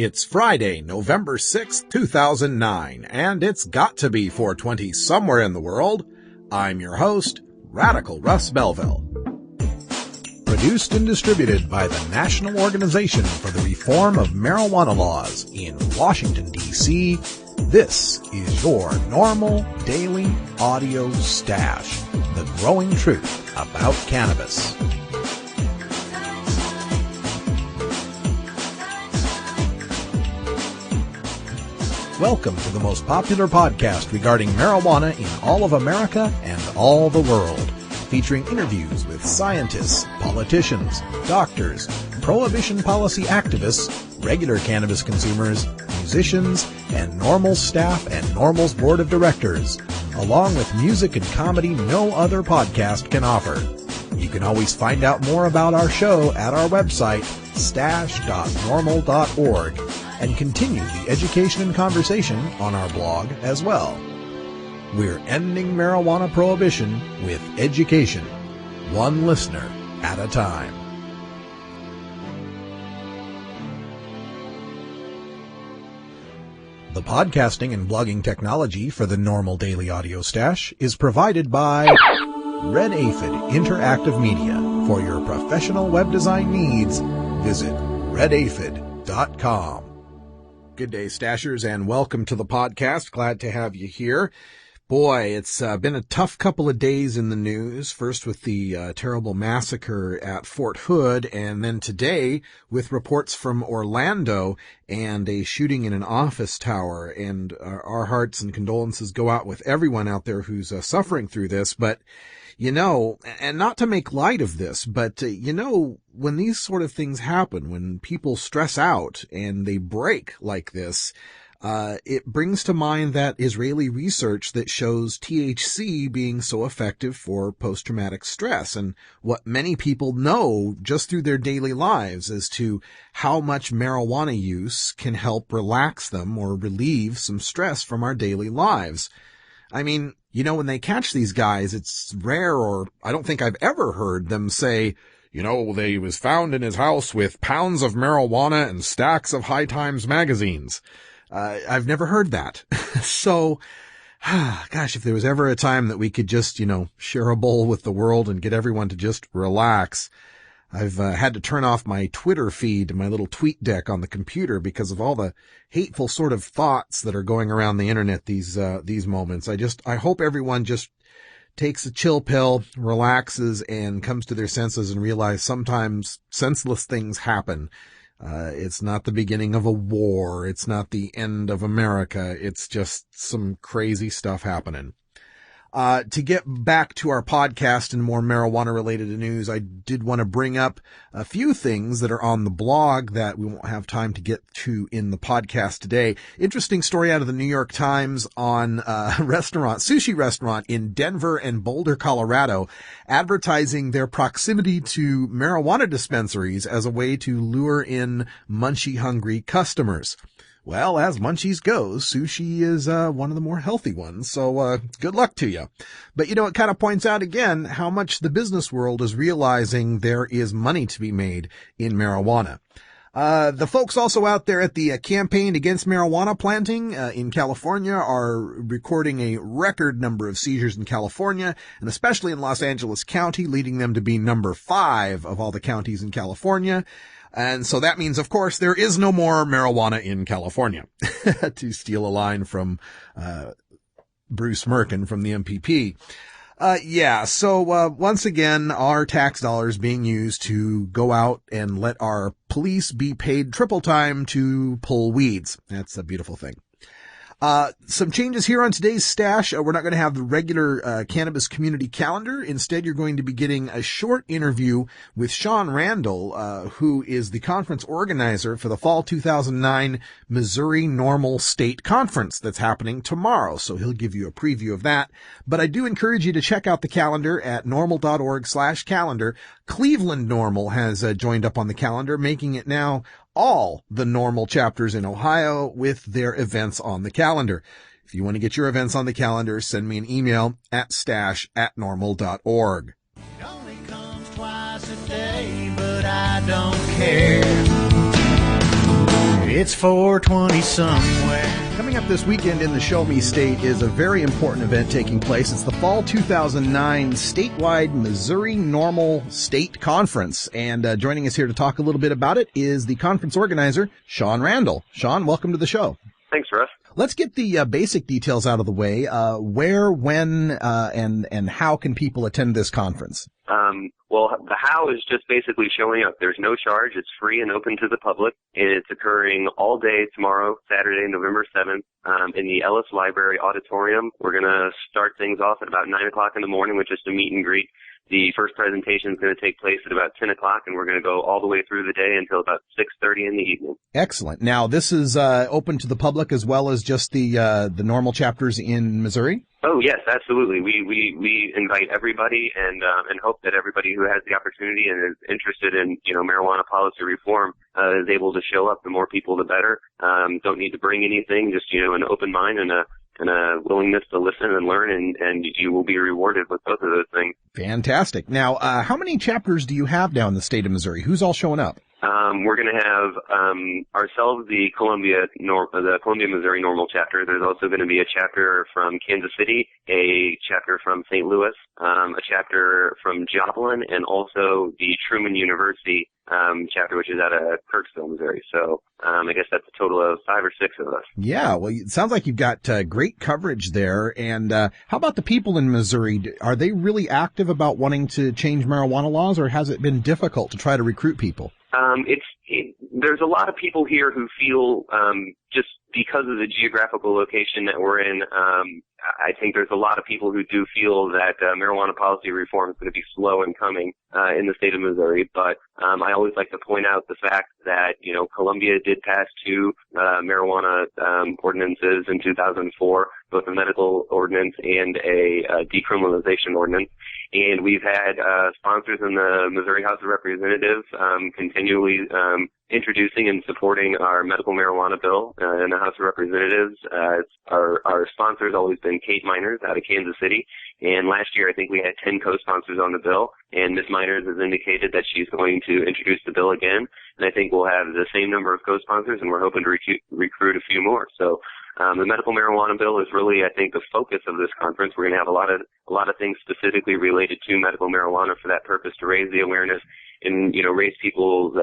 It's Friday, November 6th, 2009, and it's got to be 4:20 somewhere in the world. I'm your host, Radical Russ Belville. Produced and distributed by the National Organization for the Reform of Marijuana Laws in Washington, D.C., this is your NORML Daily Audio Stash, the growing truth about cannabis. Welcome to the most popular podcast regarding marijuana in all of America and all the world, featuring interviews with scientists, politicians, doctors, prohibition policy activists, regular cannabis consumers, musicians, and NORML staff and NORML's board of directors, along with music and comedy no other podcast can offer. You can always find out more about our show at our website, stash.norml.org, and continue the education and conversation on our blog as well. We're ending marijuana prohibition with education, one listener at a time. The podcasting and blogging technology for the NORML Daily Audio Stash is provided by Red Aphid Interactive Media. For your professional web design needs, visit redaphid.com. Good day, Stashers, and welcome to the podcast. Glad to have you here. Boy, it's been a tough couple of days in the news, first with the terrible massacre at Fort Hood, and then today with reports from Orlando and a shooting in an office tower. And our hearts and condolences go out with everyone out there who's suffering through this. But, you know, and not to make light of this, but, you know, when these sort of things happen, when people stress out and they break like this, it brings to mind that Israeli research that shows THC being so effective for post-traumatic stress, and what many people know just through their daily lives as to how much marijuana use can help relax them or relieve some stress from our daily lives. I mean, you know, when they catch these guys, it's rare, or I don't think I've ever heard them say, you know, they was found in his house with pounds of marijuana and stacks of High Times magazines. I've never heard that. So, gosh, if there was ever a time that we could just, you know, share a bowl with the world and get everyone to just relax. I've had to turn off my Twitter feed, my little tweet deck on the computer, because of all the hateful sort of thoughts that are going around the internet these moments. I hope everyone just takes a chill pill, relaxes, and comes to their senses and realize sometimes senseless things happen. It's not the beginning of a war. It's not the end of America. It's just some crazy stuff happening. To get back to our podcast and more marijuana-related news, I did want to bring up a few things that are on the blog that we won't have time to get to in the podcast today. Interesting story out of the New York Times on a sushi restaurant in Denver and Boulder, Colorado, advertising their proximity to marijuana dispensaries as a way to lure in munchie-hungry customers. Well, as munchies goes, sushi is one of the more healthy ones, so good luck to you. But, you know, it kind of points out again how much the business world is realizing there is money to be made in marijuana. The folks also out there at the campaign against marijuana planting in California are recording a record number of seizures in California, and especially in Los Angeles County, leading them to be number 5 of all the counties in California. And so that means, of course, there is no more marijuana in California, to steal a line from Bruce Merkin from the MPP. So once again, our tax dollars being used to go out and let our police be paid triple time to pull weeds. That's a beautiful thing. Some changes here on today's stash. We're not going to have the regular cannabis community calendar. Instead, you're going to be getting a short interview with Sean Randall, who is the conference organizer for the fall 2009 Missouri NORML State Conference that's happening tomorrow. So he'll give you a preview of that. But I do encourage you to check out the calendar at norml.org/calendar. Cleveland NORML has joined up on the calendar, making it now all the NORML chapters in Ohio with their events on the calendar. If you want to get your events on the calendar, send me an email at stash@norml.org. It only comes twice a day, but I don't care. It's 420 somewhere. Coming up this weekend in the Show Me State is a very important event taking place. It's the Fall 2009 statewide Missouri NORML State Conference. And joining us here to talk a little bit about it is the conference organizer, Sean Randall. Sean, welcome to the show. Thanks, Russ. Let's get the basic details out of the way. Where, when, and how can people attend this conference? Well, the how is just basically showing up. There's no charge. It's free and open to the public, and it's occurring all day tomorrow, Saturday, November 7th, in the Ellis Library Auditorium. We're going to start things off at about 9 o'clock in the morning with just a meet and greet. The first presentation is going to take place at about 10 o'clock, and we're going to go all the way through the day until about 6:30 in the evening. Excellent. Now, this is open to the public as well as just the NORML chapters in Missouri? Oh, yes, absolutely. We invite everybody and hope that everybody who has the opportunity and is interested in, marijuana policy reform is able to show up. The more people, the better. Don't need to bring anything, just, an open mind and a willingness to listen and learn, and you will be rewarded with both of those things. Fantastic. Now, how many chapters do you have down in the state of Missouri? Who's all showing up? We're going to have ourselves, the Columbia, Missouri NORML chapter. There's also going to be a chapter from Kansas City, a chapter from St. Louis, a chapter from Joplin, and also the Truman University chapter, which is out of Kirksville, Missouri. So I guess that's a total of 5 or 6 of us. Yeah, well, it sounds like you've got great coverage there. And how about the people in Missouri? Are they really active about wanting to change marijuana laws, or has it been difficult to try to recruit people? There's a lot of people here who feel, just because of the geographical location that we're in, I think there's a lot of people who do feel that marijuana policy reform is going to be slow in coming in the state of Missouri. But I always like to point out the fact that, Columbia did pass 2 marijuana ordinances in 2004, both a medical ordinance and a decriminalization ordinance. And we've had sponsors in the Missouri House of Representatives continually introducing and supporting our medical marijuana bill in the House of Representatives. Our sponsor's always been Kate Miners out of Kansas City, and last year I think we had 10 co-sponsors on the bill, and Ms. Miners has indicated that she's going to introduce the bill again, and I think we'll have the same number of co-sponsors, and we're hoping to recruit a few more. So the medical marijuana bill is really, I think, the focus of this conference. We're going to have a lot of things specifically related to medical marijuana for that purpose, to raise the awareness and, raise people's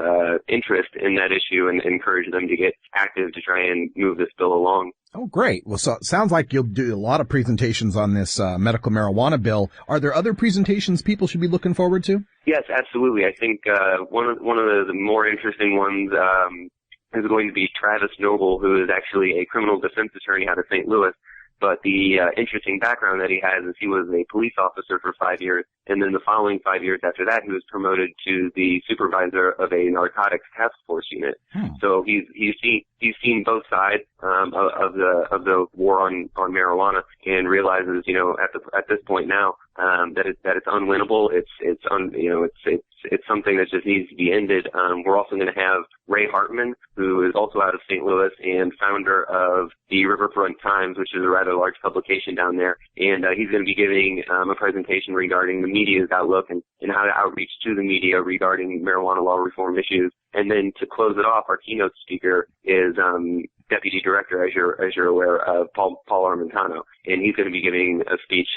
interest in that issue and encourage them to get active to try and move this bill along. Oh, great. Well, so it sounds like you'll do a lot of presentations on this medical marijuana bill. Are there other presentations people should be looking forward to? Yes, absolutely. I think one of the more interesting ones is going to be Travis Noble, who is actually a criminal defense attorney out of St. Louis. But the interesting background that he has is he was a police officer for 5 years, and then the following 5 years after that, he was promoted to the supervisor of a narcotics task force unit. So he's seen both sides of the war on marijuana, and realizes, at this point now, that it's unwinnable. It's something that just needs to be ended. We're also going to have Ray Hartman, who is also out of St. Louis and founder of the Riverfront Times, which is a rather large publication down there. And he's going to be giving a presentation regarding the media's outlook and how to outreach to the media regarding marijuana law reform issues. And then to close it off, our keynote speaker is Deputy Director, as you're aware, of Paul Armentano, and he's going to be giving a speech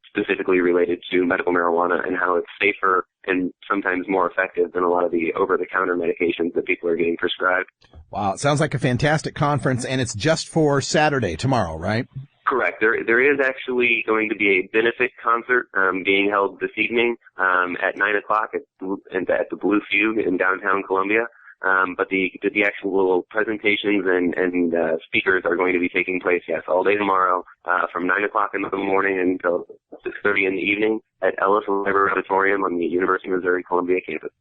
specifically related to medical marijuana and how it's safer and sometimes more effective than a lot of the over-the-counter medications that people are getting prescribed. Wow, it sounds like a fantastic conference, and it's just for Saturday, tomorrow, right? Correct. There is actually going to be a benefit concert being held this evening at 9 o'clock at the Blue Fugue in downtown Columbia. But the actual presentations and speakers are going to be taking place, yes, all day tomorrow from 9 o'clock in the morning until 6:30 in the evening at Ellis Library Auditorium on the University of Missouri Columbia campus.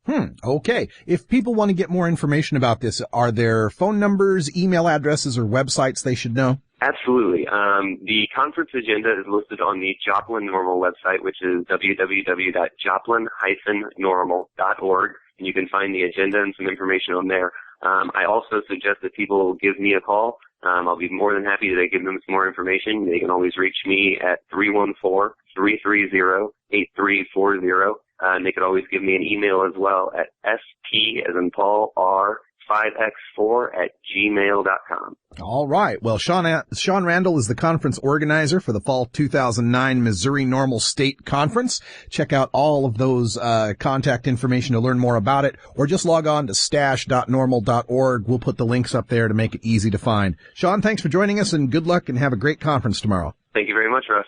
Okay. If people want to get more information about this, are there phone numbers, email addresses, or websites they should know? Absolutely. The conference agenda is listed on the Joplin NORML website, which is www.joplin-normal.org, and you can find the agenda and some information on there. I also suggest that people give me a call. I'll be more than happy to give them some more information. They can always reach me at 314-330-8340. And they could always give me an email as well at sp, as in Paul, R, 5x4@gmail.com. All right. Well, Sean Randall is the conference organizer for the Fall 2009 Missouri NORML State Conference. Check out all of those contact information to learn more about it, or just log on to stash.normal.org. We'll put the links up there to make it easy to find. Sean, thanks for joining us, and good luck and have a great conference tomorrow. Thank you very much, Russ.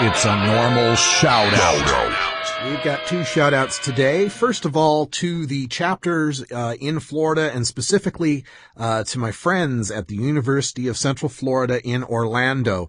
It's a NORML shout-out. We've got two shout-outs today. First of all, to the chapters in Florida, and specifically to my friends at the University of Central Florida in Orlando.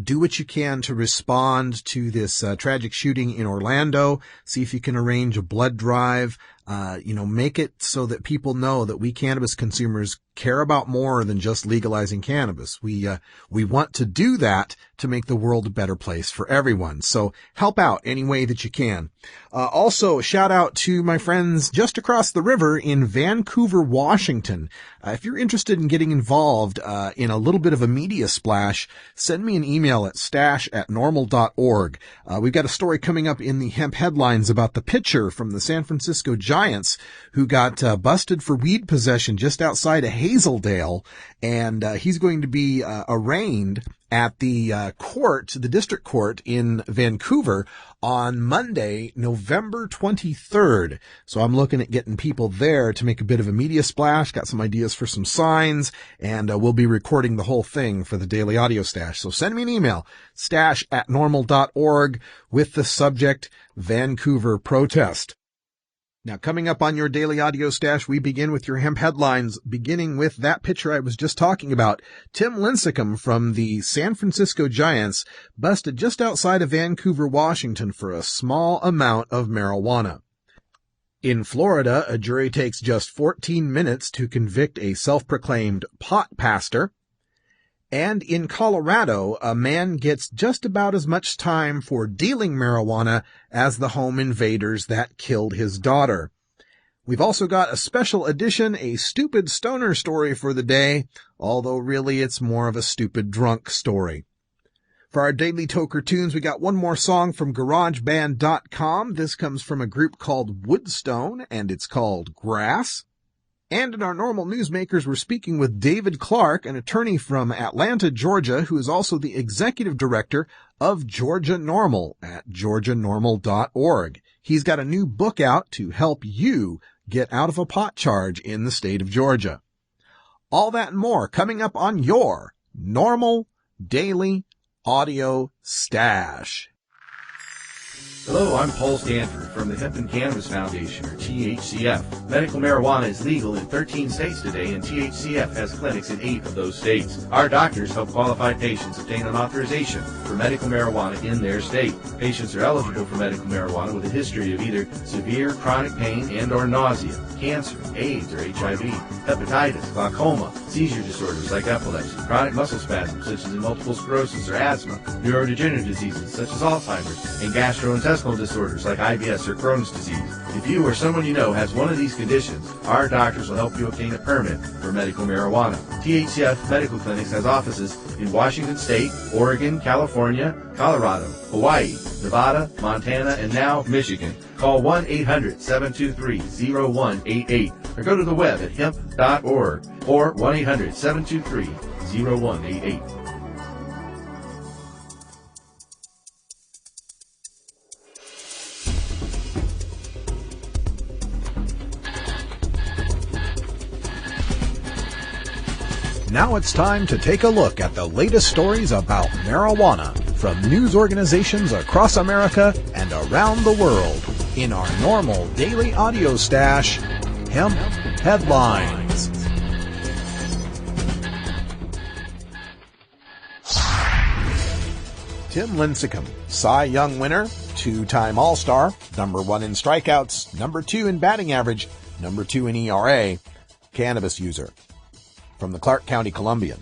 Do what you can to respond to this tragic shooting in Orlando. See if you can arrange a blood drive. Make it so that people know that we cannabis consumers care about more than just legalizing cannabis. We want to do that to make the world a better place for everyone. So help out any way that you can. Also, a shout out to my friends just across the river in Vancouver, Washington. If you're interested in getting involved in a little bit of a media splash, send me an email at stash@normal.org. We've got a story coming up in the hemp headlines about the pitcher from the San Francisco Giants who got busted for weed possession just outside of Hazeldale, and he's going to be arraigned at the the district court in Vancouver on Monday, November 23rd. So I'm looking at getting people there to make a bit of a media splash, got some ideas for some signs, and we'll be recording the whole thing for the Daily Audio Stash. So send me an email, stash@normal.org, with the subject Vancouver protest. Now, coming up on your Daily Audio Stash, we begin with your hemp headlines, beginning with that pitcher I was just talking about. Tim Lincecum from the San Francisco Giants busted just outside of Vancouver, Washington for a small amount of marijuana. In Florida, a jury takes just 14 minutes to convict a self-proclaimed pot pastor. And in Colorado, a man gets just about as much time for dealing marijuana as the home invaders that killed his daughter. We've also got a special edition, a stupid stoner story for the day, although really it's more of a stupid drunk story. For our Daily Toker Tunes, we got one more song from GarageBand.com. This comes from a group called Woodstone, and it's called Grass. And in our NORML Newsmakers, we're speaking with David Clark, an attorney from Atlanta, Georgia, who is also the executive director of Georgia NORML at georgianormal.org. He's got a new book out to help you get out of a pot charge in the state of Georgia. All that and more coming up on your NORML Daily Audio Stash. Hello, I'm Paul Stanford from the Hemp and Cannabis Foundation, or THCF. Medical marijuana is legal in 13 states today, and THCF has clinics in 8 of those states. Our doctors help qualified patients obtain an authorization for medical marijuana in their state. Patients are eligible for medical marijuana with a history of either severe chronic pain and or nausea, cancer, AIDS or HIV, hepatitis, glaucoma, seizure disorders like epilepsy, chronic muscle spasms such as multiple sclerosis or asthma, neurodegenerative diseases such as Alzheimer's, and gastrointestinal disorders like IBS or Crohn's disease. If you or someone you know has one of these conditions, our doctors will help you obtain a permit for medical marijuana. THCF Medical Clinics has offices in Washington State, Oregon, California, Colorado, Hawaii, Nevada, Montana, and now Michigan. Call 1-800-723-0188 or go to the web at hemp.org or 1-800-723-0188. Now it's time to take a look at the latest stories about marijuana from news organizations across America and around the world in our NORML Daily Audio Stash, Hemp Headlines. Tim Lincecum, Cy Young winner, 2-time All-Star, number 1 in strikeouts, number 2 in batting average, number 2 in ERA, cannabis user. From the Clark County Columbian.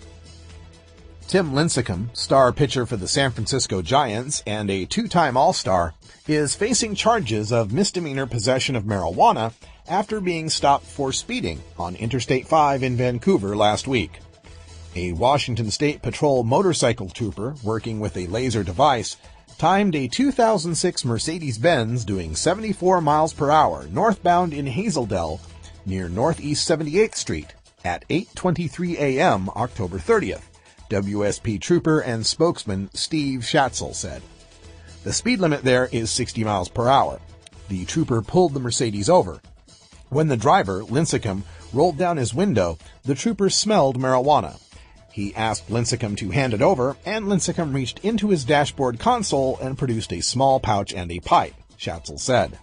Tim Lincecum, star pitcher for the San Francisco Giants and a 2-time All-Star, is facing charges of misdemeanor possession of marijuana after being stopped for speeding on Interstate 5 in Vancouver last week. A Washington State Patrol motorcycle trooper working with a laser device timed a 2006 Mercedes-Benz doing 74 miles per hour northbound in Hazeldale near Northeast 78th Street at 8:23 a.m. October 30th, WSP trooper and spokesman Steve Schatzel said. The speed limit there is 60 miles per hour. The trooper pulled the Mercedes over. When the driver, Lincecum, rolled down his window, the trooper smelled marijuana. He asked Lincecum to hand it over, and Lincecum reached into his dashboard console and produced a small pouch and a pipe, Schatzel said.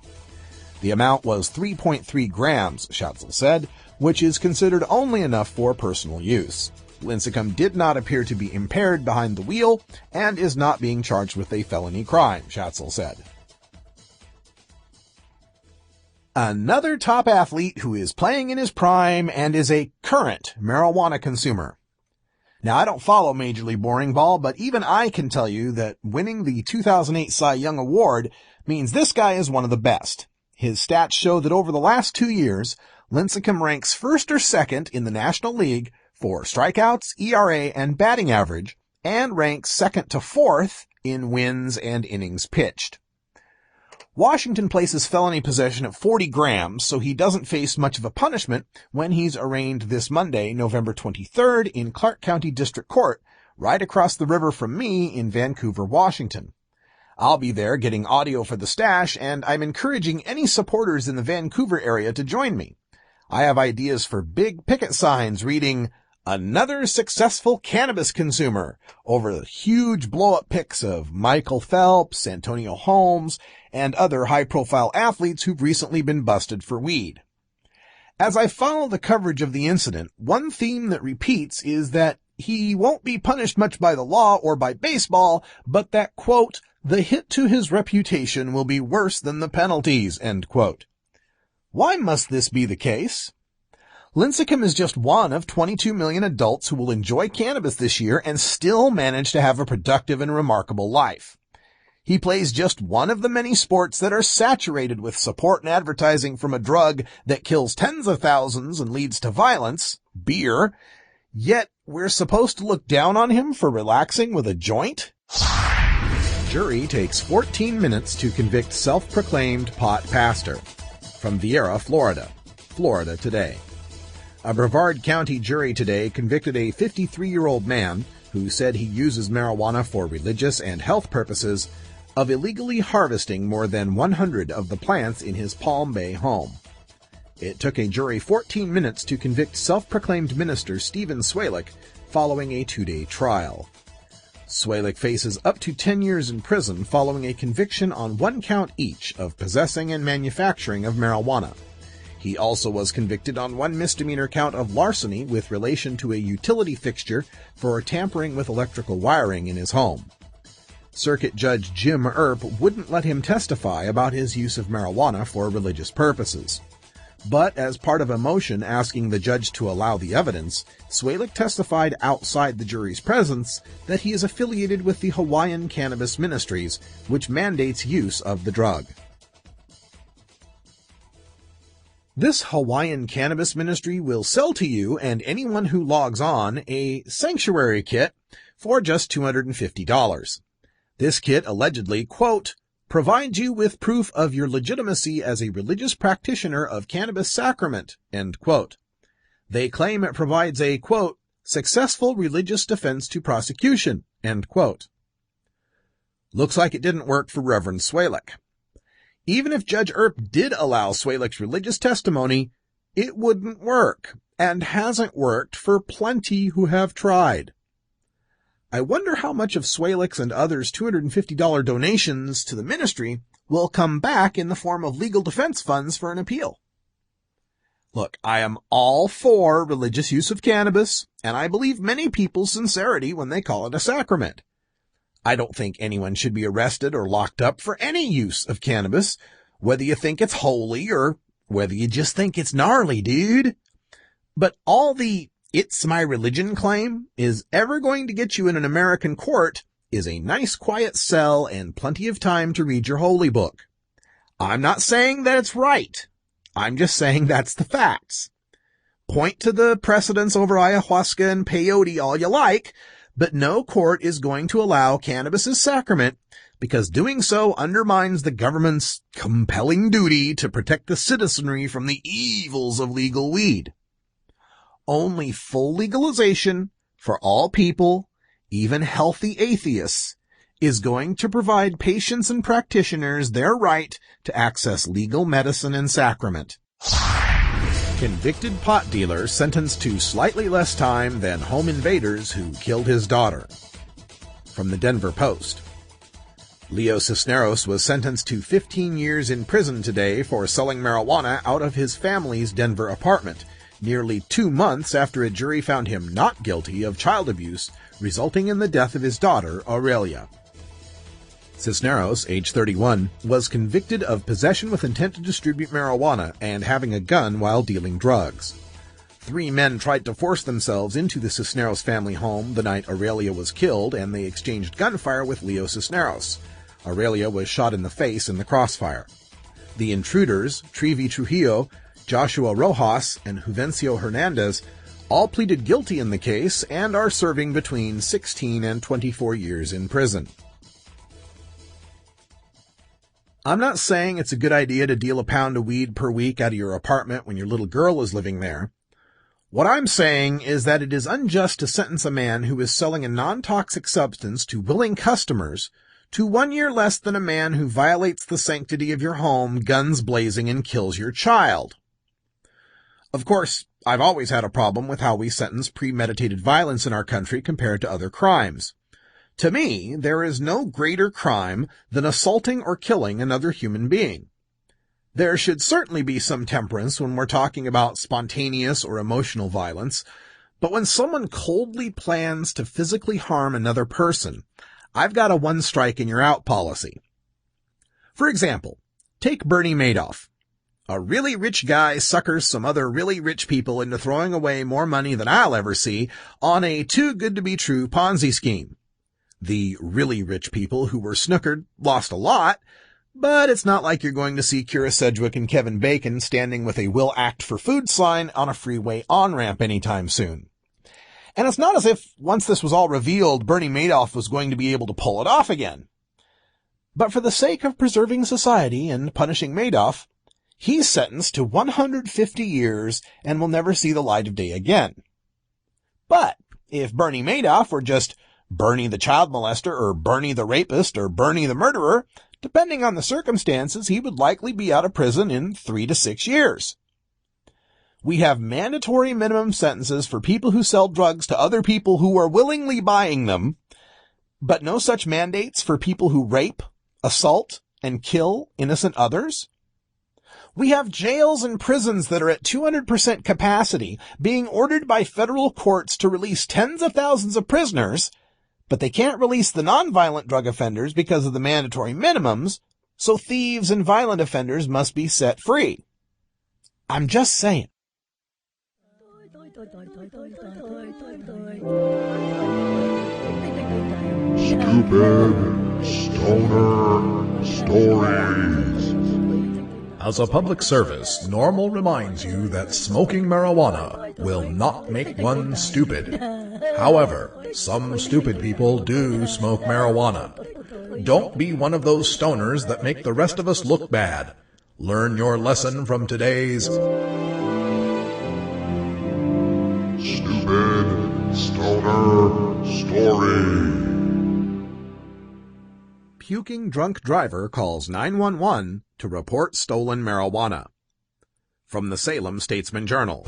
The amount was 3.3 grams, Schatzel said, which is considered only enough for personal use. Lincecum did not appear to be impaired behind the wheel and is not being charged with a felony crime, Schatzel said. Another top athlete who is playing in his prime and is a current marijuana consumer. Now, I don't follow Major League Boring Ball, but even I can tell you that winning the 2008 Cy Young Award means this guy is one of the best. His stats show that over the last 2 years, Lincecum ranks first or second in the National League for strikeouts, ERA, and batting average, and ranks second to fourth in wins and innings pitched. Washington places felony possession at 40 grams, so he doesn't face much of a punishment when he's arraigned this Monday, November 23rd, in Clark County District Court, right across the river from me in Vancouver, Washington. I'll be there getting audio for the stash, and I'm encouraging any supporters in the Vancouver area to join me. I have ideas for big picket signs reading, "Another successful cannabis consumer," over the huge blow-up pics of Michael Phelps, Antonio Holmes, and other high-profile athletes who've recently been busted for weed. As I follow the coverage of the incident, one theme that repeats is that he won't be punished much by the law or by baseball, but that, quote, "the hit to his reputation will be worse than the penalties," end quote. Why must this be the case? Lincecum is just one of 22 million adults who will enjoy cannabis this year and still manage to have a productive and remarkable life. He plays just one of the many sports that are saturated with support and advertising from a drug that kills tens of thousands and leads to violence, beer, yet we're supposed to look down on him for relaxing with a joint? Jury takes 14 minutes to convict self-proclaimed pot pastor. From Viera, Florida. Florida Today. A Brevard County jury today convicted a 53-year-old man who said he uses marijuana for religious and health purposes of illegally harvesting more than 100 of the plants in his Palm Bay home. It took a jury 14 minutes to convict self-proclaimed minister Stephen Swalick following a 2-day trial. Swalick faces up to 10 years in prison following a conviction on 1 count each of possessing and manufacturing of marijuana. He also was convicted on 1 misdemeanor count of larceny with relation to a utility fixture for tampering with electrical wiring in his home. Circuit Judge Jim Earp wouldn't let him testify about his use of marijuana for religious purposes. But as part of a motion asking the judge to allow the evidence, Swalick testified outside the jury's presence that he is affiliated with the Hawaiian Cannabis Ministries, which mandates use of the drug. This Hawaiian Cannabis Ministry will sell to you and anyone who logs on a sanctuary kit for just $250. This kit allegedly, quote, provides you with proof of your legitimacy as a religious practitioner of cannabis sacrament, end quote. They claim it provides a, quote, successful religious defense to prosecution, end quote. Looks like it didn't work for Reverend Swalick. Even if Judge Earp did allow Swalick's religious testimony, it wouldn't work, and hasn't worked for plenty who have tried. I wonder how much of Swalick's and others' $250 donations to the ministry will come back in the form of legal defense funds for an appeal. Look, I am all for religious use of cannabis, and I believe many people's sincerity when they call it a sacrament. I don't think anyone should be arrested or locked up for any use of cannabis, whether you think it's holy or whether you just think it's gnarly, dude. But all the "it's my religion" claim is ever going to get you in an American court is a nice quiet cell and plenty of time to read your holy book. I'm not saying that it's right. I'm just saying that's the facts. Point to the precedents over ayahuasca and peyote all you like, but no court is going to allow cannabis as sacrament because doing so undermines the government's compelling duty to protect the citizenry from the evils of legal weed. Only full legalization for all people, even healthy atheists, is going to provide patients and practitioners their right to access legal medicine and sacrament. Convicted pot dealer sentenced to slightly less time than home invaders who killed his daughter. From the Denver Post. Leo Cisneros was sentenced to 15 years in prison today for selling marijuana out of his family's Denver apartment, nearly 2 months after a jury found him not guilty of child abuse, resulting in the death of his daughter, Aurelia. Cisneros, age 31, was convicted of possession with intent to distribute marijuana and having a gun while dealing drugs. 3 men tried to force themselves into the Cisneros family home the night Aurelia was killed, and they exchanged gunfire with Leo Cisneros. Aurelia was shot in the face in the crossfire. The intruders, Trevi Trujillo, Joshua Rojas, and Juvencio Hernandez, all pleaded guilty in the case and are serving between 16 and 24 years in prison. I'm not saying it's a good idea to deal a pound of weed per week out of your apartment when your little girl is living there. What I'm saying is that it is unjust to sentence a man who is selling a non-toxic substance to willing customers to 1 year less than a man who violates the sanctity of your home, guns blazing, and kills your child. Of course, I've always had a problem with how we sentence premeditated violence in our country compared to other crimes. To me, there is no greater crime than assaulting or killing another human being. There should certainly be some temperance when we're talking about spontaneous or emotional violence, but when someone coldly plans to physically harm another person, I've got a one-strike-and-you're-out policy. For example, take Bernie Madoff. A really rich guy suckers some other really rich people into throwing away more money than I'll ever see on a too-good-to-be-true Ponzi scheme. The really rich people who were snookered lost a lot, but it's not like you're going to see Kira Sedgwick and Kevin Bacon standing with a "Will Act for Food" sign on a freeway on-ramp anytime soon. And it's not as if, once this was all revealed, Bernie Madoff was going to be able to pull it off again. But for the sake of preserving society and punishing Madoff, he's sentenced to 150 years and will never see the light of day again. But if Bernie Madoff were just Bernie the child molester, or Bernie the rapist, or Bernie the murderer, depending on the circumstances, he would likely be out of prison in 3 to 6 years. We have mandatory minimum sentences for people who sell drugs to other people who are willingly buying them, but no such mandates for people who rape, assault, and kill innocent others. We have jails and prisons that are at 200% capacity, being ordered by federal courts to release tens of thousands of prisoners, but they can't release the nonviolent drug offenders because of the mandatory minimums, so thieves and violent offenders must be set free. I'm just saying. Stupid Stoner Stories. As a public service, NORML reminds you that smoking marijuana will not make one stupid. However, some stupid people do smoke marijuana. Don't be one of those stoners that make the rest of us look bad. Learn your lesson from today's Stupid Stoner Story. Puking drunk driver calls 911 to report stolen marijuana. From the Salem Statesman Journal.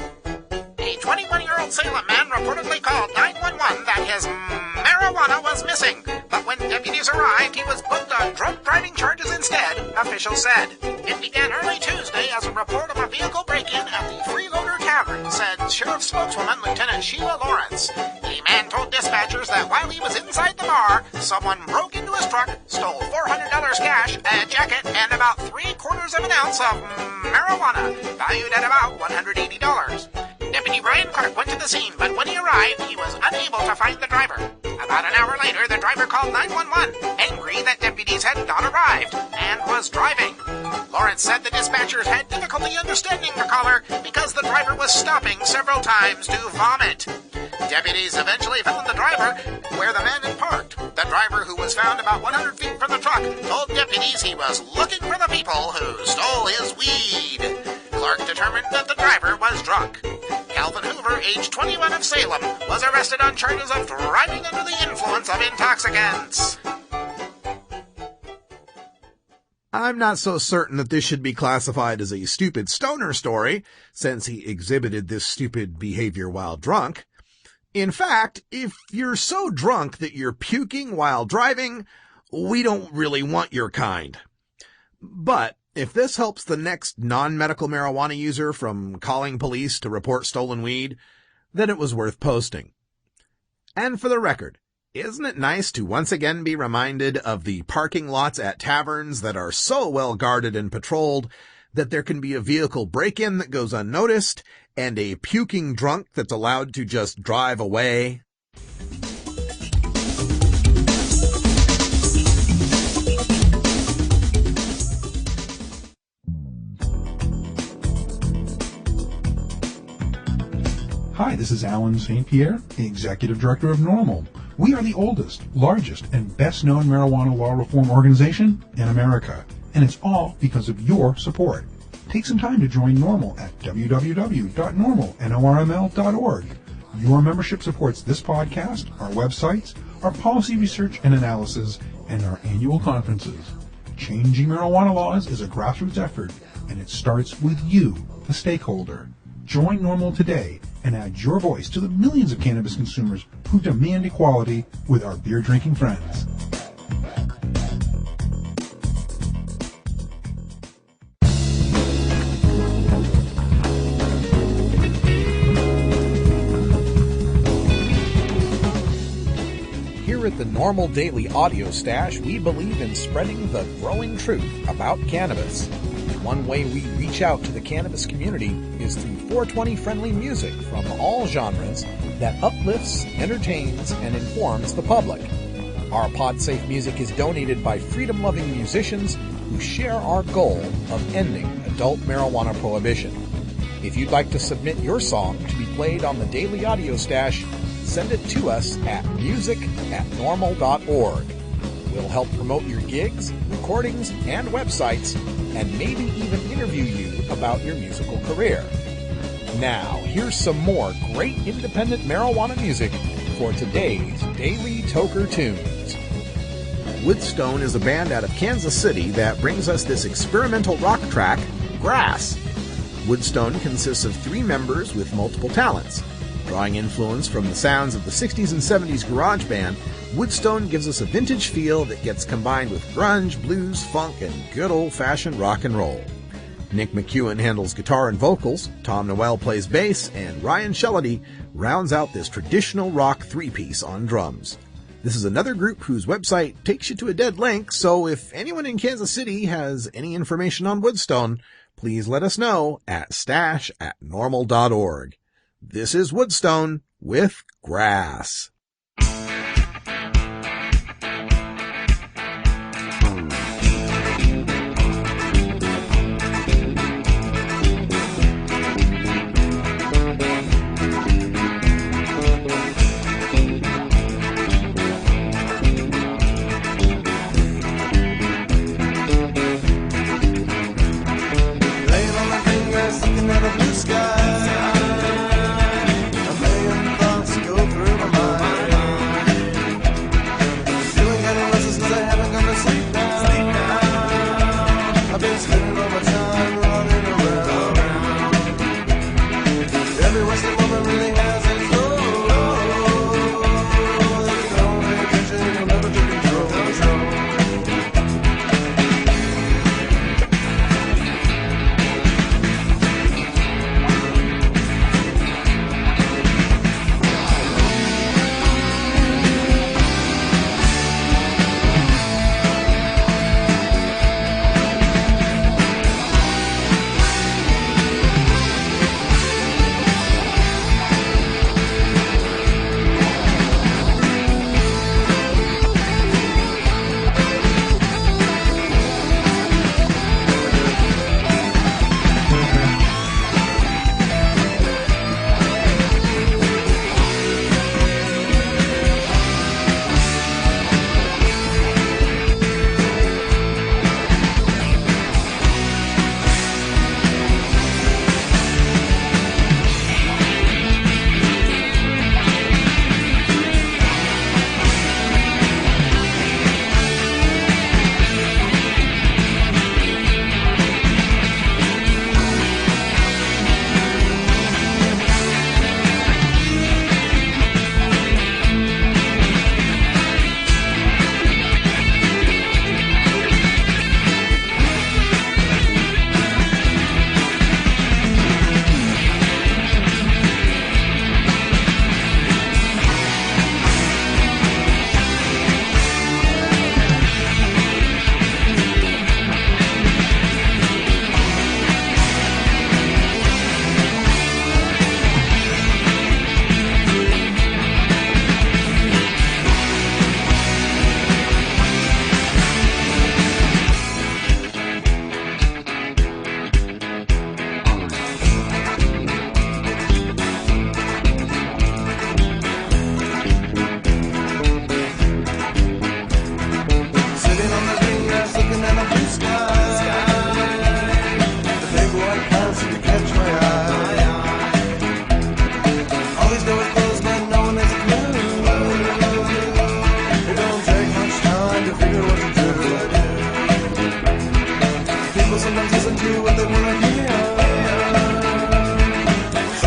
A 21-year-old Salem man reportedly called 911 that his marijuana was missing. But when deputies arrived, he was booked on drunk driving charges instead, officials said. It began early Tuesday as a report of a vehicle break-in at the Freeloader Tavern, said Sheriff spokeswoman Lieutenant Sheila Lawrence. The man told dispatchers that while he was inside the bar, someone broke into his truck, stole $400 cash, a jacket, and about 3/4 of an ounce of marijuana, valued at about $180. Deputy Brian Clark went to the scene, but when he arrived, he was unable to find the driver. About an hour later, the driver called 911, angry that deputies had not arrived, and was driving. Lawrence said the dispatchers had difficulty understanding the caller because the driver was stopping several times to vomit. Deputies eventually found the driver where the man had parked. The driver, who was found about 100 feet from the truck, told deputies he was looking for the people who stole his weed. Clark determined that the driver was drunk. Calvin Hoover, age 21 of Salem, was arrested on charges of driving under the influence of intoxicants. I'm not so certain that this should be classified as a stupid stoner story, since he exhibited this stupid behavior while drunk. In fact, if you're so drunk that you're puking while driving, we don't really want your kind. But if this helps the next non-medical marijuana user from calling police to report stolen weed, then it was worth posting. And for the record, isn't it nice to once again be reminded of the parking lots at taverns that are so well guarded and patrolled that there can be a vehicle break-in that goes unnoticed and a puking drunk that's allowed to just drive away? Hi, this is Alan St. Pierre, the Executive Director of NORML. We are the oldest, largest, and best-known marijuana law reform organization in America, and it's all because of your support. Take some time to join NORML at www.norml.org. Your membership supports this podcast, our websites, our policy research and analysis, and our annual conferences. Changing marijuana laws is a grassroots effort, and it starts with you, the stakeholder. Join NORML today and add your voice to the millions of cannabis consumers who demand equality with our beer-drinking friends. Here at the NORML Daily Audio Stash, we believe in spreading the growing truth about cannabis. One way we reach out to the cannabis community is through 420-friendly music from all genres that uplifts, entertains, and informs the public. Our PodSafe music is donated by freedom-loving musicians who share our goal of ending adult marijuana prohibition. If you'd like to submit your song to be played on the Daily Audio Stash, send it to us at music@norml.org. We'll help promote your gigs, recordings, and websites, and maybe even interview you about your musical career. Now, here's some more great independent marijuana music for today's Daily Toker Tunes. Woodstone is a band out of Kansas City that brings us this experimental rock track, Grass. Woodstone consists of 3 members with multiple talents. Drawing influence from the sounds of the 60s and 70s garage band, Woodstone gives us a vintage feel that gets combined with grunge, blues, funk, and good old-fashioned rock and roll. Nick McEwen handles guitar and vocals, Tom Noel plays bass, and Ryan Shellady rounds out this traditional rock 3-piece on drums. This is another group whose website takes you to a dead link, so if anyone in Kansas City has any information on Woodstone, please let us know at stash@norml.org. This is Woodstone with Grass.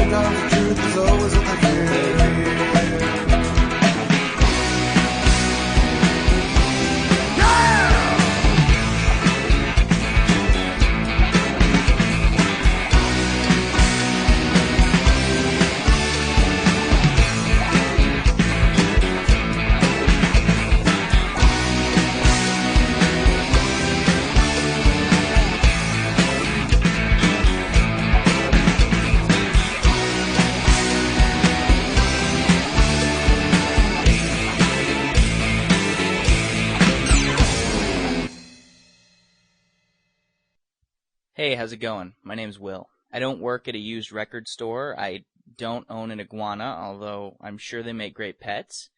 Sometimes the truth is always what they fear. Hey, how's it going? My name's Will. I don't work at a used record store. I don't own an iguana, although I'm sure they make great pets.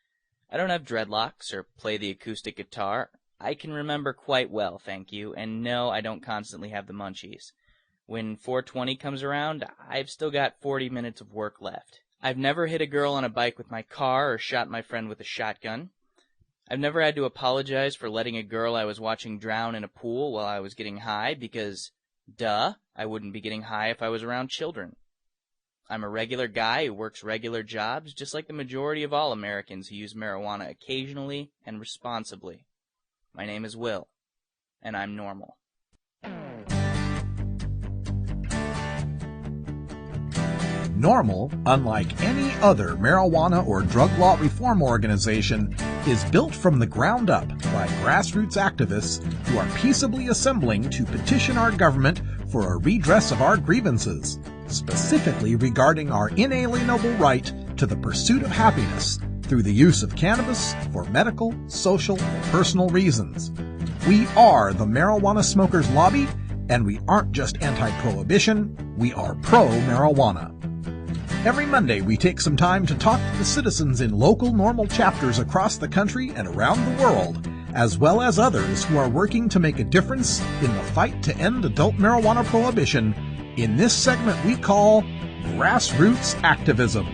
I don't have dreadlocks or play the acoustic guitar. I can remember quite well, thank you, and no, I don't constantly have the munchies. When 420 comes around, I've still got 40 minutes of work left. I've never hit a girl on a bike with my car or shot my friend with a shotgun. I've never had to apologize for letting a girl I was watching drown in a pool while I was getting high because, duh, I wouldn't be getting high if I was around children. I'm a regular guy who works regular jobs, just like the majority of all Americans who use marijuana occasionally and responsibly. My name is Will, and I'm normal. NORML, unlike any other marijuana or drug law reform organization, is built from the ground up by grassroots activists who are peaceably assembling to petition our government for a redress of our grievances, specifically regarding our inalienable right to the pursuit of happiness through the use of cannabis for medical, social, and personal reasons. We are the Marijuana Smokers Lobby, and we aren't just anti-prohibition, we are pro-marijuana. Every Monday, we take some time to talk to the citizens in local NORML chapters across the country and around the world, as well as others who are working to make a difference in the fight to end adult marijuana prohibition in this segment we call Grassroots Activism.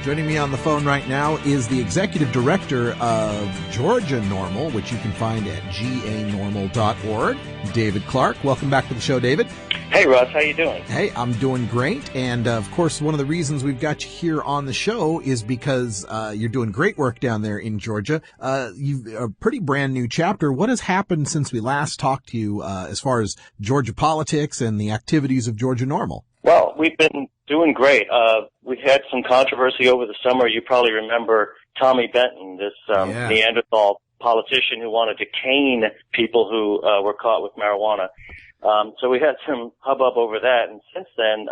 Joining me on the phone right now is the Executive Director of Georgia NORML, which you can find at ganormal.org, David Clark. Welcome back to the show, David. Hey, Russ. How you doing? Hey, I'm doing great. And, of course, one of the reasons we've got you here on the show is because you're doing great work down there in Georgia. You've a pretty brand new chapter. What has happened since we last talked to you as far as Georgia politics and the activities of Georgia NORML? Well, we've been doing great. We had some controversy over the summer. You probably remember Tommy Benton, this Neanderthal politician who wanted to cane people who were caught with marijuana. So we had some hubbub over that, and since then,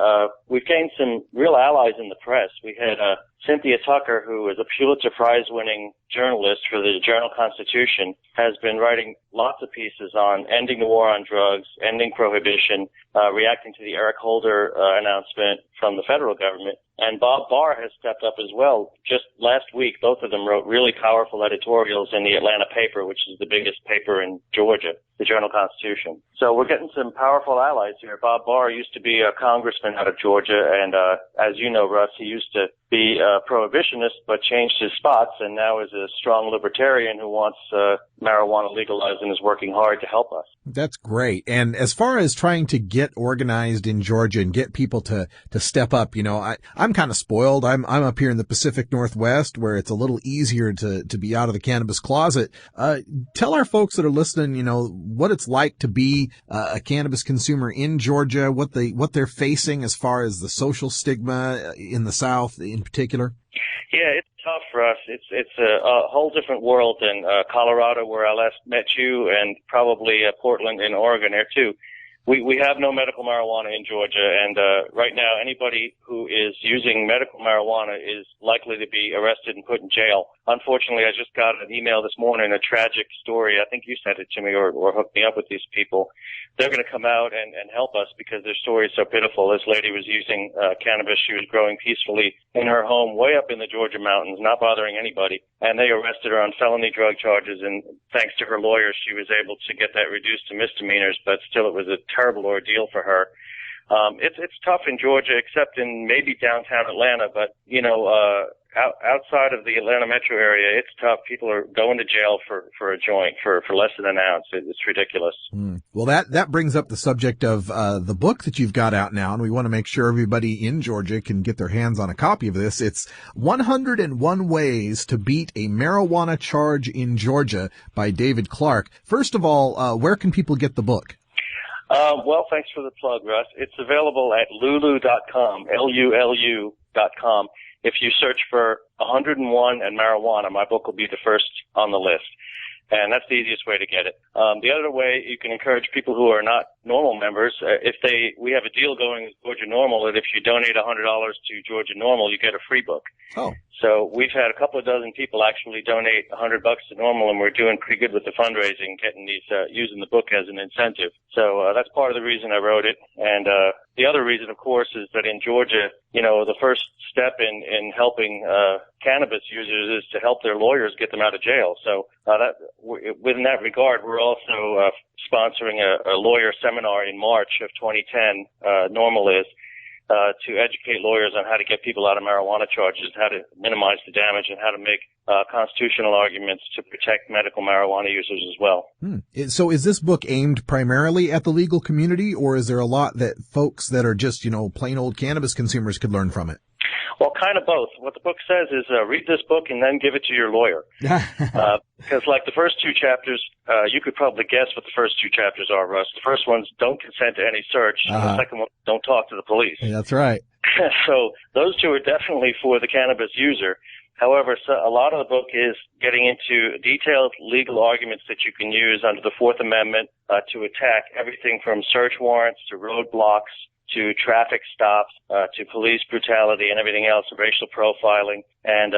we've gained some real allies in the press. We had Cynthia Tucker, who is a Pulitzer Prize-winning journalist for the Journal-Constitution, has been writing lots of pieces on ending the war on drugs, ending prohibition, reacting to the Eric Holder announcement from the federal government. And Bob Barr has stepped up as well. Just last week, both of them wrote really powerful editorials in the Atlanta paper, which is the biggest paper in Georgia, the Journal-Constitution. So we're getting some powerful allies here. Bob Barr used to be a congressman out of Georgia, and as you know, Russ, he used to be a prohibitionist but changed his spots and now is a strong libertarian who wants marijuana legalized and is working hard to help us. That's great. And as far as trying to get organized in Georgia and get people to step up, you know, I'm kind of spoiled. I'm up here in the Pacific Northwest where it's a little easier to be out of the cannabis closet. Tell our folks that are listening, you know, what it's like to be a cannabis consumer in Georgia, what they're facing as far as the social stigma in the South in particular. Yeah, it's tough for us. It's a whole different world than Colorado, where I last met you, and probably Portland and Oregon there too. We have no medical marijuana in Georgia, and right now anybody who is using medical marijuana is likely to be arrested and put in jail. Unfortunately, I just got an email this morning, a tragic story. I think you sent it to me or hooked me up with these people. They're going to come out and help us because their story is so pitiful. This lady was using cannabis. She was growing peacefully in her home way up in the Georgia mountains, not bothering anybody. And they arrested her on felony drug charges. And thanks to her lawyers, she was able to get that reduced to misdemeanors. But still, it was a terrible ordeal for her. It's tough in Georgia, except in maybe downtown Atlanta, but, outside of the Atlanta metro area, it's tough. People are going to jail for a joint for less than an ounce. It's ridiculous. Well, that brings up the subject of the book that you've got out now, and we want to make sure everybody in Georgia can get their hands on a copy of this. It's 101 Ways to Beat a Marijuana Charge in Georgia by David Clark. First of all, where can people get the book? Well, thanks for the plug, Russ. It's available at lulu.com, Lulu.com. If you search for 101 and marijuana, my book will be the first on the list. And that's the easiest way to get it. The other way, you can encourage people who are not NORML members. We have a deal going with Georgia NORML that if you donate $100 to Georgia NORML, you get a free book. Oh. So we've had a couple of dozen people actually donate $100 to NORML, and we're doing pretty good with the fundraising, getting these, using the book as an incentive. So, that's part of the reason I wrote it. And, the other reason, of course, is that in Georgia, the first step in helping, cannabis users is to help their lawyers get them out of jail. So, within that regard, we're also, sponsoring a lawyer seminar in March of 2010, NORML is, to educate lawyers on how to get people out of marijuana charges, how to minimize the damage, and how to make constitutional arguments to protect medical marijuana users as well. So is this book aimed primarily at the legal community, or is there a lot that folks that are just, plain old cannabis consumers could learn from it? Well, kind of both. What the book says is read this book and then give it to your lawyer. Because like the first two chapters, you could probably guess what the first two chapters are, Russ. The first one's don't consent to any search. And the second one, don't talk to the police. Yeah, that's right. So those two are definitely for the cannabis user. However, a lot of the book is getting into detailed legal arguments that you can use under the Fourth Amendment to attack everything from search warrants to roadblocks to traffic stops, to police brutality and everything else, racial profiling. And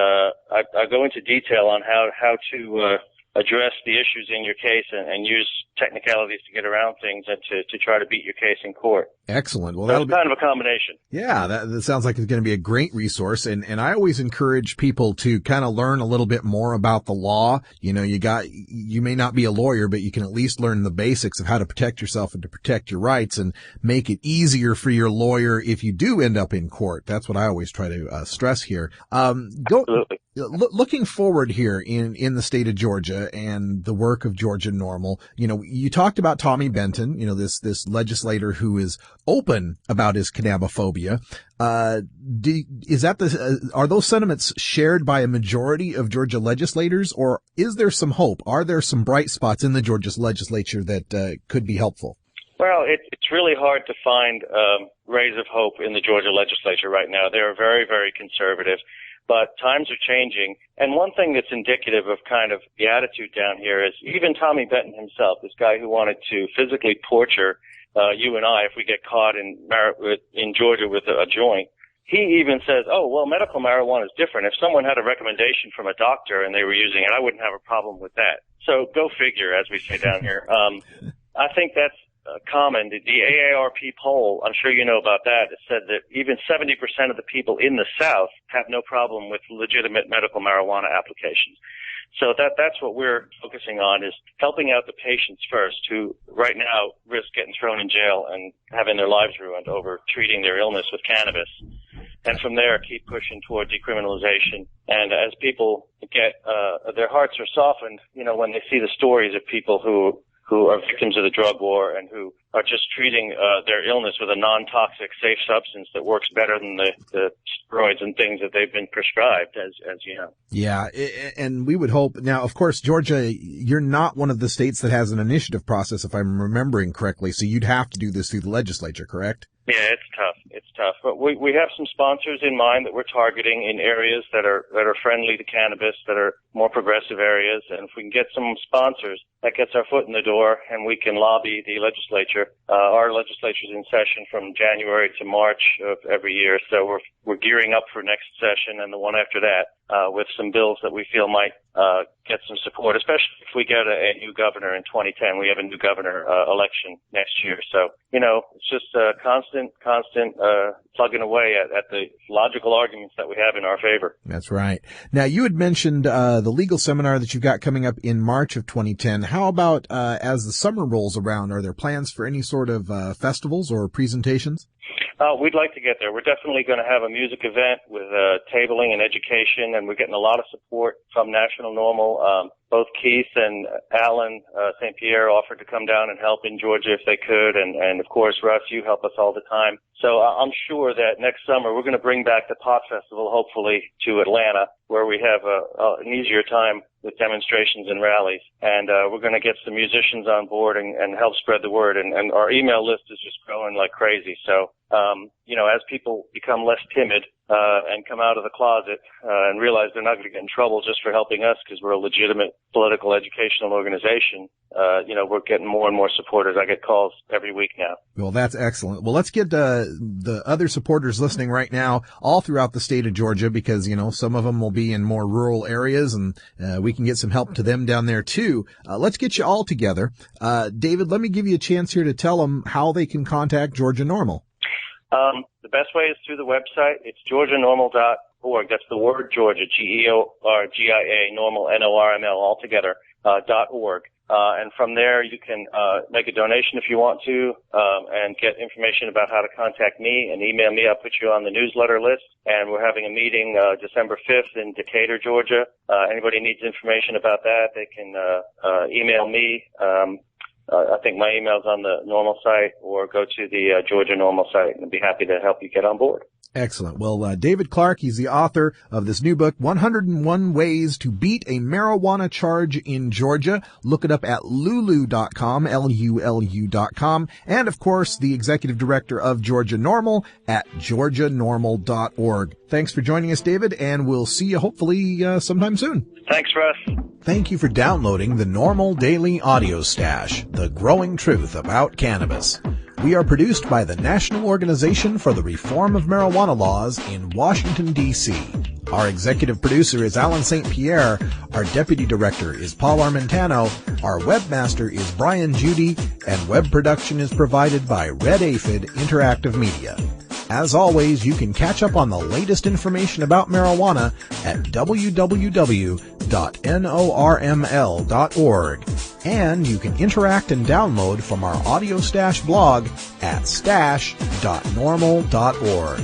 I go into detail on how to address the issues in your case and use technicalities to get around things and to try to beat your case in court. Excellent. Well, that's kind of a combination. Yeah, that sounds like it's going to be a great resource. And I always encourage people to kind of learn a little bit more about the law. You may not be a lawyer, but you can at least learn the basics of how to protect yourself and to protect your rights and make it easier for your lawyer if you do end up in court. That's what I always try to stress here. Absolutely. Looking forward here in the state of Georgia and the work of Georgia NORML, you talked about Tommy Benton, this legislator who is open about his cannabiphobia. Are those sentiments shared by a majority of Georgia legislators, or is there some hope? Are there some bright spots in the Georgia legislature that could be helpful? Well, it's really hard to find rays of hope in the Georgia legislature right now. They're very, very conservative. But times are changing. And one thing that's indicative of kind of the attitude down here is even Tommy Benton himself, this guy who wanted to physically torture you and I if we get caught in Georgia with a joint. He even says, oh, well, medical marijuana is different. If someone had a recommendation from a doctor and they were using it, I wouldn't have a problem with that. So go figure, as we say down here. I think that's common. The AARP poll, I'm sure you know about that, it said that even 70% of the people in the South have no problem with legitimate medical marijuana applications. So that's what we're focusing on, is helping out the patients first, who right now risk getting thrown in jail and having their lives ruined over treating their illness with cannabis. And from there, keep pushing toward decriminalization. And as people get, their hearts are softened, when they see the stories of people who are victims of the drug war and who are just treating their illness with a non-toxic, safe substance that works better than the steroids and things that they've been prescribed, as you know. Yeah, and we would hope. Now, of course, Georgia, you're not one of the states that has an initiative process, if I'm remembering correctly, so you'd have to do this through the legislature, correct? Yeah, it's tough. It's tough. But we have some sponsors in mind that we're targeting in areas that are friendly to cannabis, that are more progressive areas. And if we can get some sponsors, that gets our foot in the door and we can lobby the legislature. Our legislature's in session from January to March of every year. So we're gearing up for next session and the one after that. with some bills that we feel might get some support, especially if we get a new governor in 2010. We have a new governor election next year. So, it's just constant plugging away at the logical arguments that we have in our favor. That's right. Now, you had mentioned the legal seminar that you've got coming up in March of 2010. How about as the summer rolls around, are there plans for any sort of festivals or presentations? We'd like to get there. We're definitely going to have a music event with tabling and education, and we're getting a lot of support from National NORML. Both Keith and Alan St. Pierre offered to come down and help in Georgia if they could, and of course, Russ, you help us all the time. So I'm sure that next summer we're going to bring back the Pot Festival, hopefully, to Atlanta, where we have an easier time with demonstrations and rallies. And we're going to get some musicians on board and help spread the word. And our email list is just growing like crazy. So, as people become less timid and come out of the closet and realize they're not going to get in trouble just for helping us because we're a legitimate political educational organization, we're getting more and more supporters. I get calls every week now. Well, that's excellent. Well, let's get the other supporters listening right now all throughout the state of Georgia, because, some of them will be in more rural areas, and we can get some help to them down there too. Let's get you all together. David, let me give you a chance here to tell them how they can contact Georgia NORML. The best way is through the website. It's georgianormal.org. That's the word Georgia, Georgia, normal, NORML, all together, .org. And from there, you can make a donation if you want to, and get information about how to contact me and email me. I'll put you on the newsletter list. And we're having a meeting December 5th in Decatur, Georgia. Anybody needs information about that, they can email me. I think my email's on the NORML site, or go to the Georgia NORML site, and I'd be happy to help you get on board. Excellent. Well, David Clark, he's the author of this new book, 101 Ways to Beat a Marijuana Charge in Georgia. Look it up at lulu.com, LULU.com. And, of course, the executive director of Georgia NORML at georgianormal.org. Thanks for joining us, David, and we'll see you hopefully sometime soon. Thanks, Russ. Thank you for downloading the NORML Daily Audio Stash, the growing truth about cannabis. We are produced by the National Organization for the Reform of Marijuana Laws in Washington, D.C. Our executive producer is Alan St. Pierre. Our deputy director is Paul Armentano. Our webmaster is Brian Judy. And web production is provided by Red Aphid Interactive Media. As always, you can catch up on the latest information about marijuana at www.norml.org. And you can interact and download from our Audio Stash blog at stash.norml.org.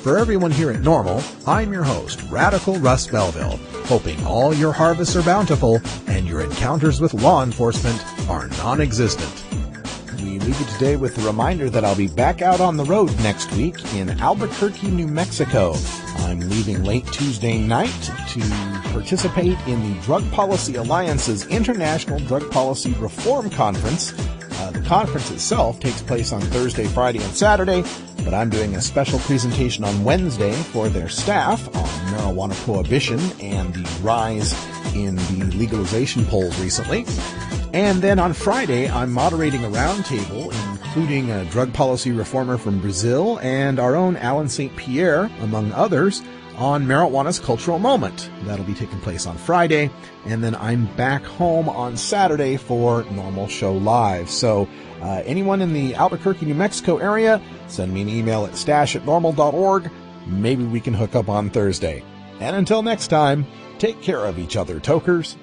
For everyone here at NORML, I'm your host, Radical Russ Belville, hoping all your harvests are bountiful and your encounters with law enforcement are non-existent. We leave you today with the reminder that I'll be back out on the road next week in Albuquerque, New Mexico. I'm leaving late Tuesday night to participate in the Drug Policy Alliance's International Drug Policy Reform Conference. The conference itself takes place on Thursday, Friday, and Saturday, but I'm doing a special presentation on Wednesday for their staff on marijuana prohibition and the rise in the legalization polls recently. And then on Friday, I'm moderating a roundtable, including a drug policy reformer from Brazil and our own Alan St. Pierre, among others, on marijuana's cultural moment. That'll be taking place on Friday, and then I'm back home on Saturday for NORML Show Live. So anyone in the Albuquerque, New Mexico area, send me an email at stash@norml.org. Maybe we can hook up on Thursday. And until next time, take care of each other, tokers.